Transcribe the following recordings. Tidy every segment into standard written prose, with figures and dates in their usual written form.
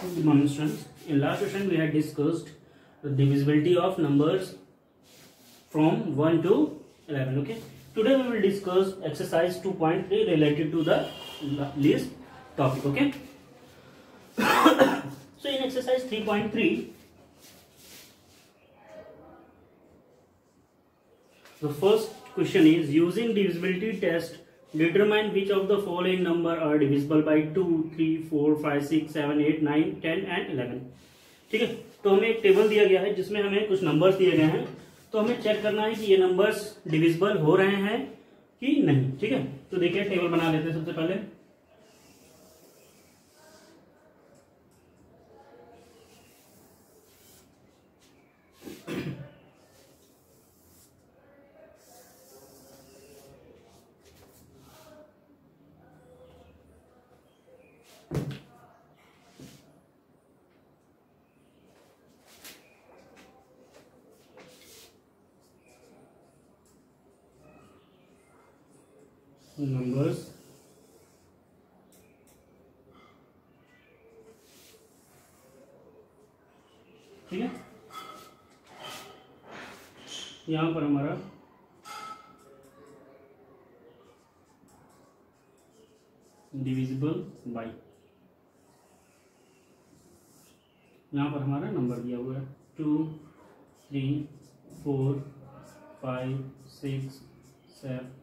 Good morning, students. In last session, we had discussed the divisibility of numbers from 1 to 11. Okay. Today we will discuss exercise 2.3 related to the list topic. Okay. So in exercise 3.3, the first question is using divisibility test. Determine which of the following number are divisible by 2, 3, 4, 5, 6, 7, 8, 9, 10 and 11. ठीक है, तो हमें एक table दिया गया है जिसमें हमें कुछ नंबर्स दिए गए हैं, तो हमें चेक करना है कि ये नंबर्स डिविजिबल हो रहे हैं कि नहीं. ठीक है, तो देखिए टेबल बना लेते हैं सबसे पहले. नंबर्स ठीक है, यहां पर हमारा डिविजिबल बाई, यहां पर हमारा नंबर दिया हुआ है 2, 3, 4, 5, 6, 7,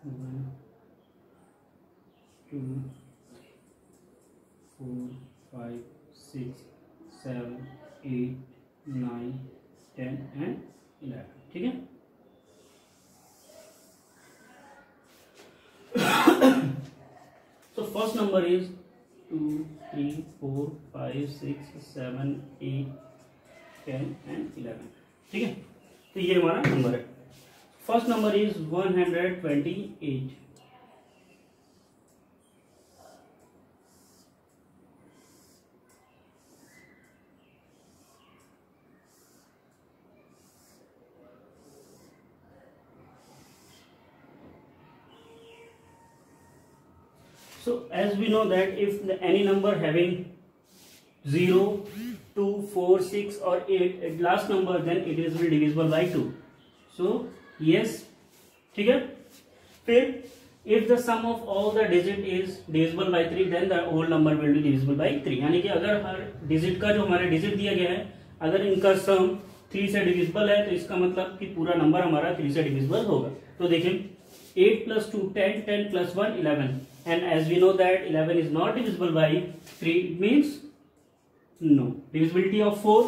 1, 2, 4, 5, 6, 7, 8, 9, 10 and 11. ठीक है. So first number is 2, 3, 4, 5, 6, 7, 8, 10 and 11. ठीक है, तो ये हमारा नंबर है. First number is 128. So as we know that if any number having 0, 2, 4, 6 or 8 at last number, then it is divisible by 2. So yes, ठीक है. फिर if the sum of all the digit is divisible by 3, then the whole number will be divisible by 3. यानी कि अगर हर digit का जो हमारे digit दिया गया है, अगर इनका सम 3 से डिविजिबल है, तो इसका मतलब कि पूरा नंबर हमारा 3 से डिविजिबल होगा. तो देखिए 8 plus 2 10, 10 plus 1 11, and as we know that 11 is not divisible by 3, it means no divisibility of 4.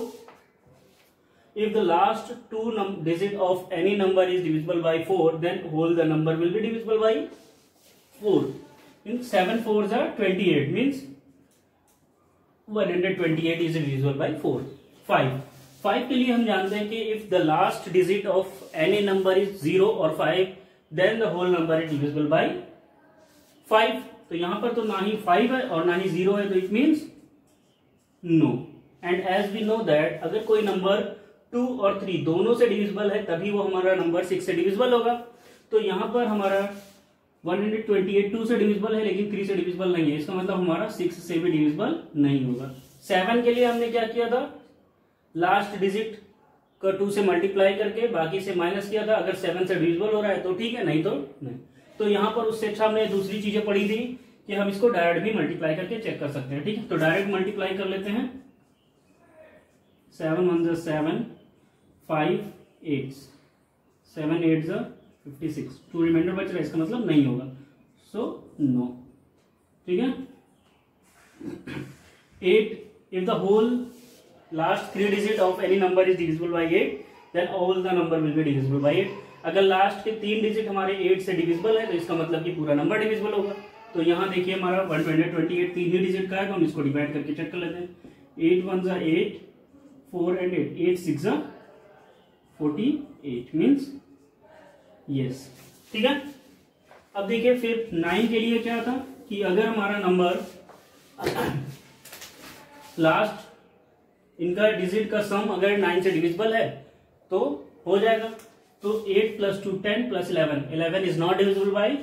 If the last two digit of any number is divisible by 4, then whole the number will be divisible by 4. In 7 4s are 28, means 128 is divisible by 4. 5 के लिए हम जानते हैं कि if the last digit of any number is 0 or 5, then the whole number is divisible by 5. तो यहां पर तो ना ही 5 है और ना ही 0 है, तो it means no. And as we know that अगर कोई नंबर 2 और 3 दोनों से डिविजिबल है, तभी वो हमारा नंबर 6 से डिविजिबल होगा. तो यहां पर हमारा 128 2 से डिविजिबल है, लेकिन 3 से डिविजिबल नहीं है. इसका मतलब हमारा 6 से भी डिविजिबल नहीं होगा. 7 के लिए हमने क्या किया था, लास्ट डिजिट का 2 से मल्टीप्लाई करके बाकी से माइनस किया था. अगर 7 से डिविजिबल हो रहा है तो ठीक है, नहीं तो नहीं. तो यहाँ पर उससे अच्छा हमने दूसरी चीजें पढ़ी थी कि हम इसको डायरेक्ट भी मल्टीप्लाई करके चेक कर सकते हैं. ठीक है, तो डायरेक्ट मल्टीप्लाई कर लेते हैं. 7 1 7, 5 8, 7 8 56, 2 रिमाइंडर बच रहा है, इसका मतलब नहीं होगा. So no. ठीक है. 8, if the whole last 3 digit of any number is divisible by 8, then all the number will be divisible by 8. अगर लास्ट के 3 डिजिट हमारे 8 से डिविजिबल है, तो इसका मतलब कि पूरा नंबर डिविजिबल होगा. तो यहाँ देखिए हमारा 128 3 ही डिजिट का है, तो हम इसको डिवाइड करके चेक कर लेते हैं. 8 1 8, 4 and 8, 8 6 48 मीन्स यस. ठीक है. अब देखिए फिर 9 के लिए क्या था कि अगर हमारा नंबर लास्ट इनका डिजिट का सम अगर 9 से डिविजिबल है तो हो जाएगा. तो 8 + 2 10 + 11, 11 is not divisible by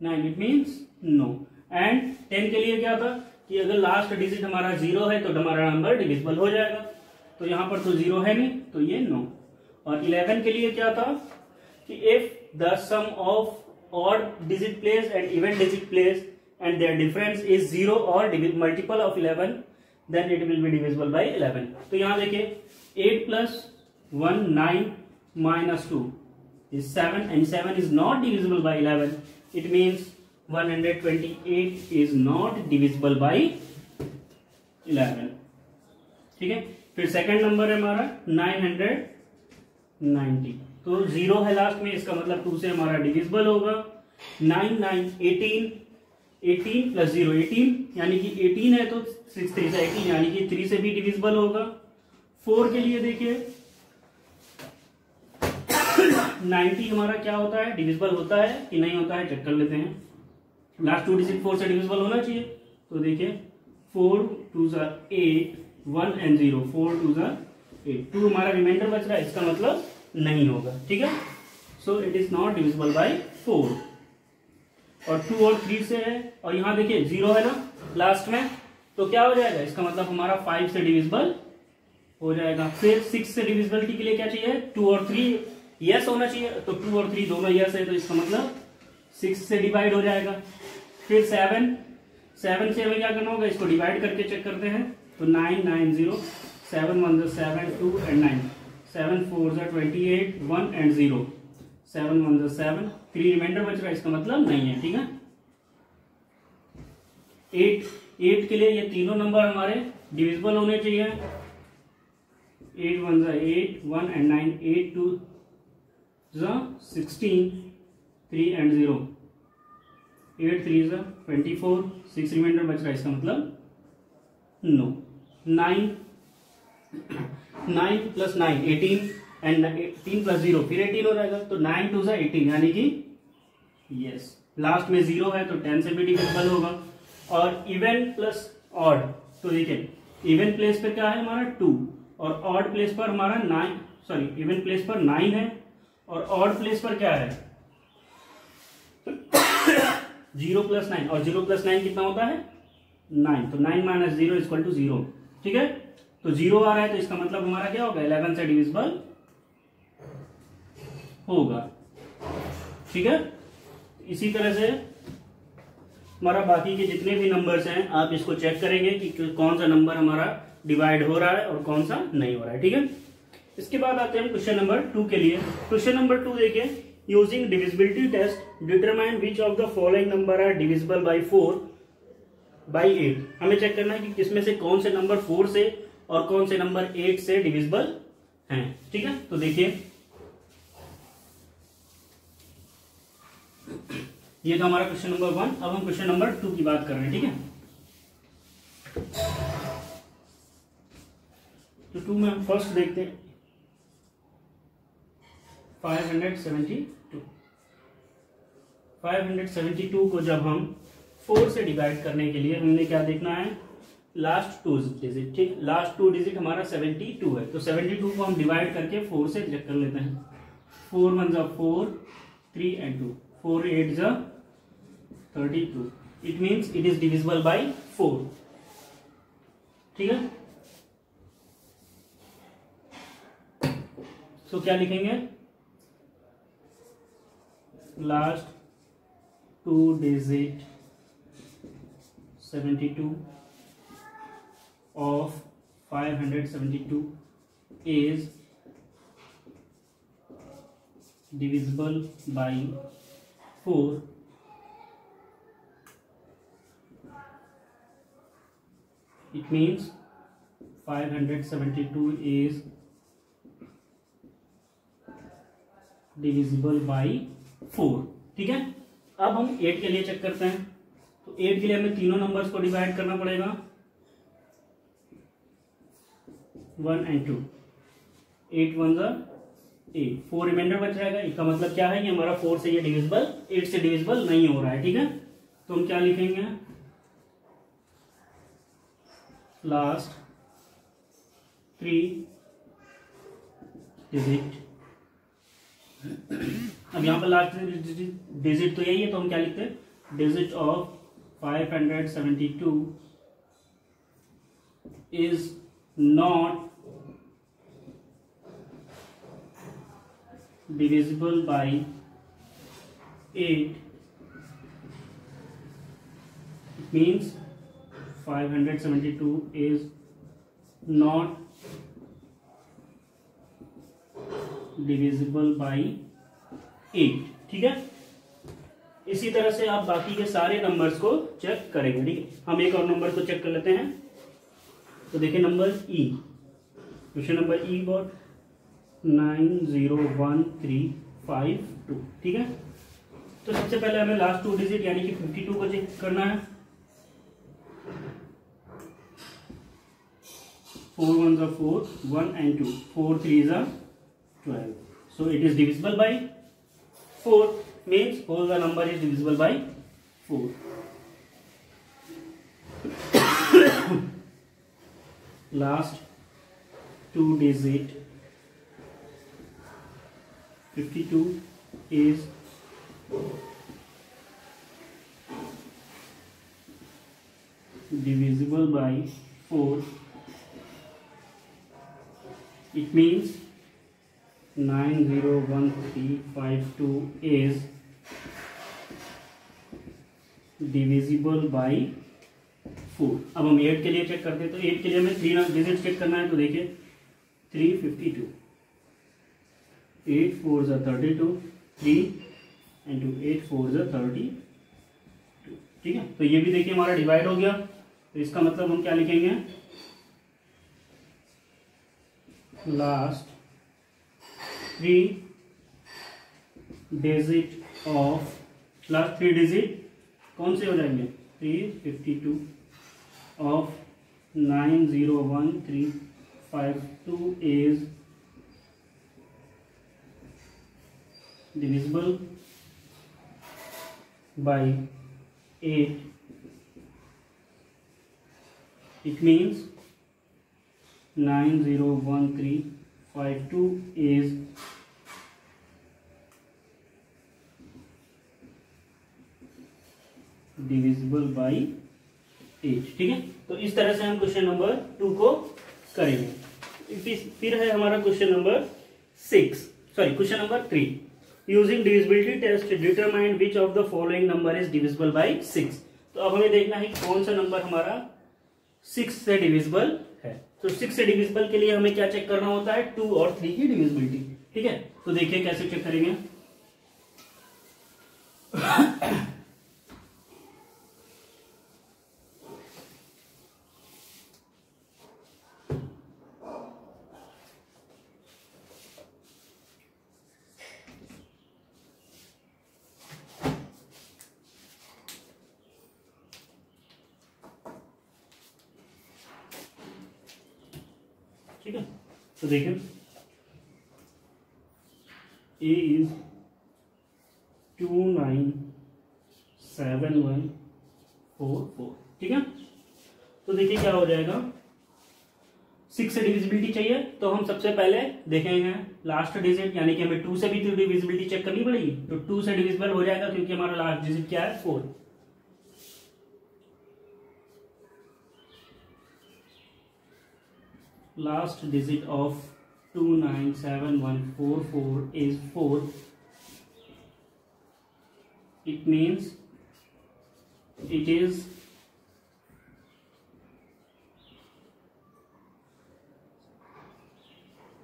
9, it means no. And 10 के लिए क्या था कि अगर लास्ट डिजिट हमारा 0 है तो हमारा नंबर डिविजिबल हो जाएगा, तो यहाँ पर तो 0 है नहीं, तो ये नो। और 11 के लिए क्या था कि if the sum of odd digit place and even digit place and their difference is 0 और multiple of 11 then it will be divisible by 11। तो यहाँ देखिए 8 + 1 9 - 2 is 7 and 7 is not divisible by 11. It means 128 is not divisible by 11. ठीक है। फिर second number है हमारा 990, तो 0 है लास्ट में, इसका मतलब 2 से हमारा डिविजिबल होगा। 9 9 18, 18 + 0 18 यानी कि 18 है, तो 6 3 से 18 यानी कि 3 से भी डिविजिबल होगा। 4 के लिए देखिए 90 हमारा क्या होता है, डिविजिबल होता है कि नहीं होता है, चेक कर लेते हैं। लास्ट 2 डिजिट 4 से डिविजिबल होना चाहिए, तो देखिए 4 2 8 1 and 0, 4 2 8, 2 हमारा रिमाइंडर बच रहा है, इसका मतलब नहीं होगा। ठीक है, so it is not divisible by 4। और 2 और 3 से है, और यहाँ देखिए 0 है ना लास्ट में, तो क्या हो जाएगा, इसका मतलब हमारा 5 से डिविजिबल हो जाएगा। फिर 6 से डिविजिबिलिटी के लिए क्या चाहिए, 2 और 3 यस होना चाहिए, तो 2 और 3 दोनों यस है, तो इसका मतलब 6 से डिवाइड हो जाएगा। फिर 7 से हमें क्या करना होगा, इसको डिवाइड करके चेक करते हैं, तो 9 9 0, 7 1 7 2 and 9, 7 4 28 1 and 0, 7 1 7, 3 रिमाइंडर बच रहा है, इसका मतलब नहीं है। ठीक है, 8 के लिए ये तीनों नंबर हमारे डिविजिबल होने चाहिए। 8 1 8 1 and 9, 8 2 16, 3 and 0, 8 3 24, 6 रिमाइंडर बच रहा है, इसका मतलब नो। 9 + 9 18 एंड 18 + 0 फिर 18 हो जाएगा, तो 9 2 18 यानी कि यस। लास्ट में 0 है, तो 10 से भी डिविजिबल होगा। और इवन प्लस ऑड, तो देखिए इवन प्लेस पर क्या है हमारा 2, और ऑड प्लेस पर हमारा 9, सॉरी इवन प्लेस पर 9 है, और ऑड प्लेस पर क्या है 0 + 9, और 0 + 9 कितना होता है 9, तो 9 - 0 = 0। ठीक है, तो 0 आ रहा है, तो इसका मतलब हमारा क्या होगा, 11 से डिविजिबल होगा। ठीक है, इसी तरह से हमारा बाकी के जितने भी नंबर्स हैं, आप इसको चेक करेंगे कि कौन सा नंबर हमारा डिवाइड हो रहा है और कौन सा नहीं हो रहा है। ठीक है, इसके बाद आते हैं क्वेश्चन नंबर 2 के लिए। क्वेश्चन नंबर 2 देखिए, using divisibility test determine which of the following number are divisible by 4 by 8। हमें चेक करना है कि किसमें से कौन से नंबर 4 से और कौन से नंबर 8 से डिविजिबल हैं। ठीक है, तो देखिए ये था हमारा क्वेश्चन नंबर 1। अब हम क्वेश्चन नंबर 2 की बात कर रहे हैं। ठीक है, तो 2 में हम फर्स्ट देखते हैं 572 को जब हम 4 से डिवाइड करने के लिए हमने क्या देखना है, लास्ट 2 डिजिट। ठीक, लास्ट 2 डिजिट हमारा 72 है, तो 72 को हम डिवाइड करके 4 से चेक कर लेते हैं। 4 1 4, 3 and 2, 4 8 32, it means it is divisible by 4। ठीक है, तो क्या लिखेंगे, last 2 digit 72 of 572 is divisible by 4. It means 572 is divisible by 4। ठीक है, अब हम 8 के लिए चेक करते हैं। तो 8 के लिए हमें तीनों नंबर्स को डिवाइड करना पड़ेगा, 1 and 2, 8 1 8, 4 रिमाइंडर बच जाएगा। इसका मतलब क्या है कि हमारा 4 से ये डिविजिबल 8 से डिविजिबल नहीं हो रहा है। ठीक है, तो हम क्या लिखेंगे, लास्ट 3 डिजिट अब यहाँ पर लास्ट डिजिट तो यही है, तो हम क्या लिखते हैं, digit of 572 is not divisible by 8. It means 572 is not divisible by 8. ठीक है, इसी तरह से आप बाकी के सारे नंबर्स को चेक करेंगे। ठीक है, हम एक और नंबर को चेक कर लेते हैं। तो देखिए number E, question number E but 901352। ठीक है, तो सबसे पहले हमें लास्ट 2 डिजिट यानी कि 52 को चेक करना है। 4 1s are 4, 1 and 2, 4 3s are 12. So it is divisible by 4, means whole the number is divisible by 4. Last 2 digit 52 is divisible by 4. It means 901352 is divisible by 4. अब हम 8 के लिए चेक करते हैं। तो 8 के लिए हमें 3 डिजिट चेक करना है। तो देखिए 352, 8 4s are 32, 3 into 8 4s are 32। ठीक है, तो ये भी देखिए हमारा डिवाइड हो गया। तो इसका मतलब हम क्या लिखेंगे, last 3 digit of, last 3 digit कौन से हो जाएंगे, 352 of 901352 is divisible by 8. It means 901352 is divisible by 8। ठीक है, तो इस तरह से हम क्वेश्चन नंबर 2 को करेंगे। फिर है हमारा question number 3। Using divisibility test determine which of the following number is divisible by 6। तो अब हमें देखना है कौन सा नंबर हमारा 6 से डिविजिबल है। तो 6 से डिविजिबल के लिए हमें क्या चेक करना होता है, 2 और 3 की डिविजिबिलिटी। ठीक है, तो देखिए कैसे चेक करेंगे। ठीक है, तो देखिए ए इज 297144। ठीक है, तो देखिए क्या हो जाएगा, 6 से डिविजिबिलिटी चाहिए। तो हम सबसे पहले देखेंगे लास्ट डिजिट, यानी कि हमें 2 से भी डिविजिबिलिटी चेक करनी पड़ेगी। तो 2 से डिविजिबल हो जाएगा क्योंकि हमारा लास्ट डिजिट क्या है, 4। Last digit of 297144 is 4. It means it is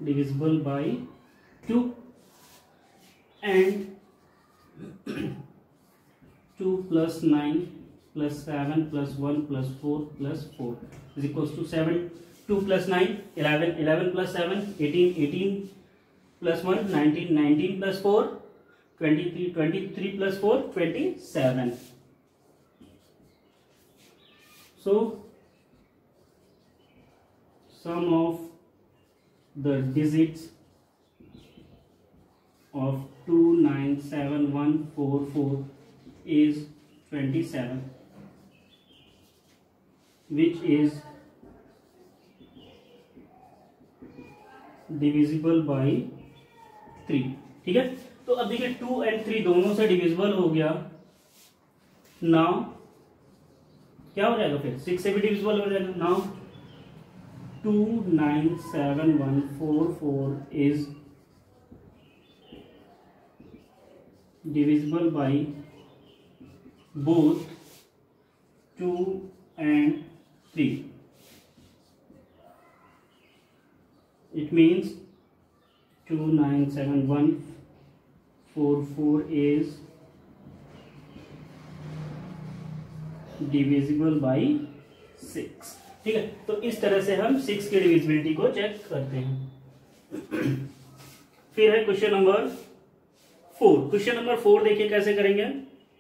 divisible by 2, and 2 plus 9 plus 7 plus 1 plus 4 plus 4 is equals to 7. 2 plus 9 11, 11 plus 7 18, 18 plus 1 19, 19 plus 4 23, 23 plus 4 27. So sum of the digits of 297144 is 27, which is divisible by 3। ठीक है। तो अब देखिए 2 and 3 दोनों से divisible हो गया, now क्या हो जाएगा, फिर 6 से भी डिविजिबल हो जाएगा। Now 297144 is divisible by both 2 and 3. It means 297144 is divisible by 6। ठीक है, तो इस तरह से हम 6 की डिविजिबिलिटी को चेक करते हैं। फिर है क्वेश्चन नंबर 4। क्वेश्चन नंबर 4 देखिए कैसे करेंगे।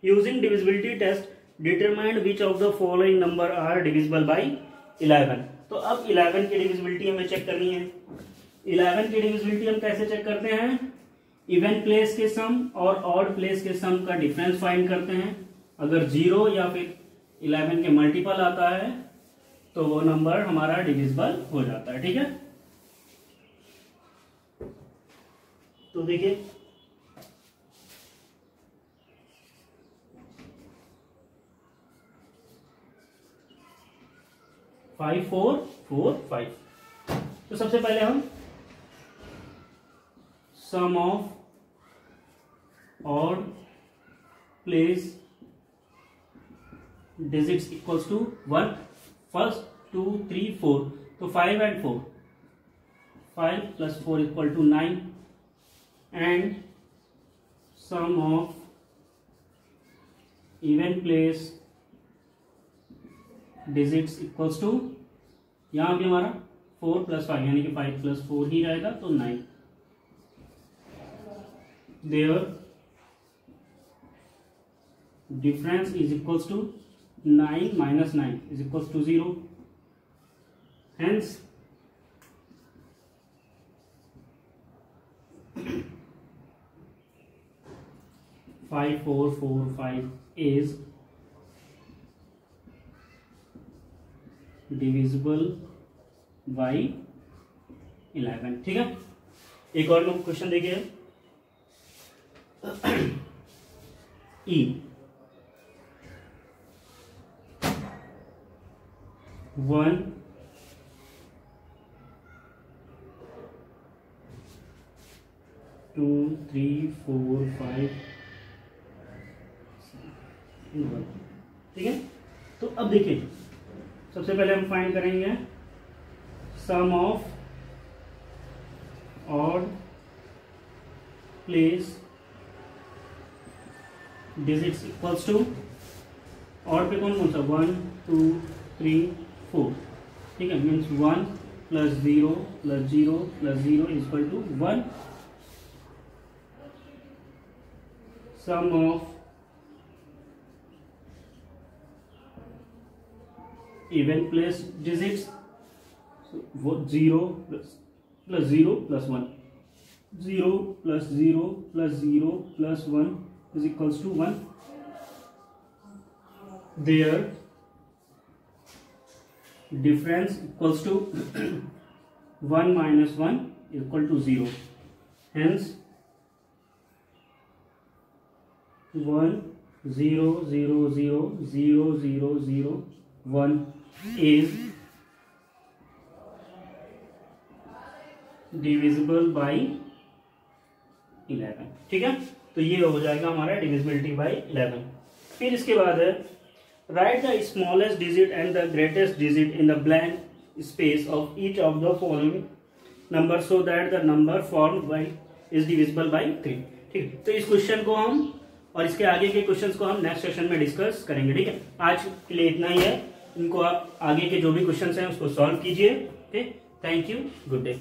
Using divisibility test determine which of the following number are divisible by 11। तो अब 11 की डिविजिबिलिटी हमें चेक करनी है। 11 की डिविजिबिलिटी हम कैसे चेक करते हैं, इवन प्लेस के सम और ऑड प्लेस के सम का डिफरेंस फाइंड करते हैं। अगर 0 या फिर 11 के मल्टीपल आता है तो वो नंबर हमारा डिविजिबल हो जाता है। ठीक है, तो देखिए 5 4 4 5। तो सबसे पहले हम sum of odd place digits equals to 1, first 2 3 4, तो 5 and 4, 5 plus 4 equal to 9, and sum of even place digits equals to, यहां भी हमारा 4 + 5 यानी कि 5 + 4 ही रहेगा, तो 9। Their difference is equals to 9 - 9 is equals to 0। Hence 5 4 4 5 is divisible by 11। ठीक है, एक और क्वेश्चन देखिए। E 1 2 3 4 5 ठीक है। तो अब देखिए सबसे पहले हम फाइंड करेंगे sum of odd place digits equals to, odd पे कौन सा 1 2 3 4। ठीक है, means 1 + 0 + 0 + 0 is equal to 1। Sum of even place digits, so 0 + 0 + 1, 0 + 0 + 0 + 1 is equals to 1। Their difference equals to 1 - 1 is equal to 0। Hence 1 0 0 0 0 0 0 1 is divisible by 11। ठीक है, तो ये हो जाएगा हमारा डिविजिबिलिटी बाय 11। फिर इसके बाद है right the smallest digit and the greatest digit in the blank space of each of the following number so that the number formed by is divisible by 3। ठीक, तो इस क्वेश्चन को हम और इसके आगे के क्वेश्चंस को हम नेक्स्ट सेशन में डिस्कस करेंगे। ठीक है, आज के लिए इतना ही है। इनको आप आगे के जो भी क्वेश्चंस हैं उसको सॉल्व कीजिए। ठीक, थैंक यू, गुड डे।